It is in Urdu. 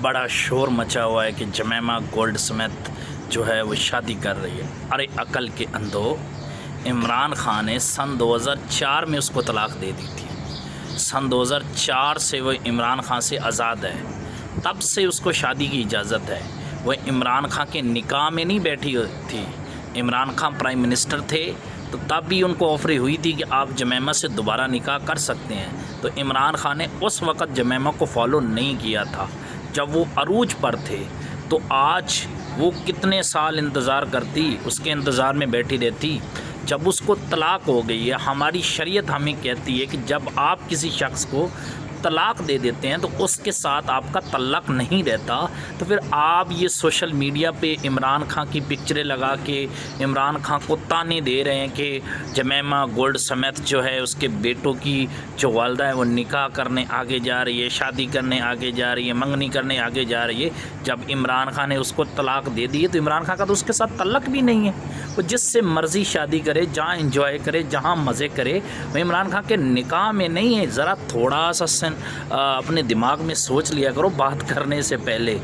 بڑا شور مچا ہوا ہے کہ جمیمہ گولڈ سمتھ جو ہے وہ شادی کر رہی ہے۔ ارے عقل کے اندھو، عمران خان نے سن 2004 میں اس کو طلاق دے دی تھی۔ سن 2004 سے وہ عمران خان سے آزاد ہے، تب سے اس کو شادی کی اجازت ہے۔ وہ عمران خان کے نکاح میں نہیں بیٹھی تھی۔ عمران خان پرائم منسٹر تھے تو تب بھی ان کو آفر ہوئی تھی کہ آپ جمیمہ سے دوبارہ نکاح کر سکتے ہیں، تو عمران خان نے اس وقت جمیمہ کو فالو نہیں کیا تھا جب وہ عروج پر تھے۔ تو آج وہ کتنے سال انتظار کرتی، اس کے انتظار میں بیٹھی رہتی جب اس کو طلاق ہو گئی ہے۔ ہماری شریعت ہمیں کہتی ہے کہ جب آپ کسی شخص کو طلاق دے دیتے ہیں تو اس کے ساتھ آپ کا تعلق نہیں رہتا، تو پھر آپ یہ سوشل میڈیا پہ عمران خان کی پکچریں لگا کے عمران خان کو تانے دے رہے ہیں کہ جمیمہ گولڈ سمتھ جو ہے اس کے بیٹوں کی جو والدہ ہے وہ نکاح کرنے آگے جا رہی ہے، شادی کرنے آگے جا رہی ہے، منگنی کرنے آگے جا رہی ہے۔ جب عمران خان نے اس کو طلاق دے دی ہے تو عمران خان کا تو اس کے ساتھ تعلق بھی نہیں ہے، وہ جس سے مرضی شادی کرے، جہاں انجوائے کرے، جہاں مزے کرے، وہ عمران خان کے نکاح میں نہیں ہے۔ ذرا تھوڑا سا اپنے دماغ میں سوچ لیا کرو بات کرنے سے پہلے۔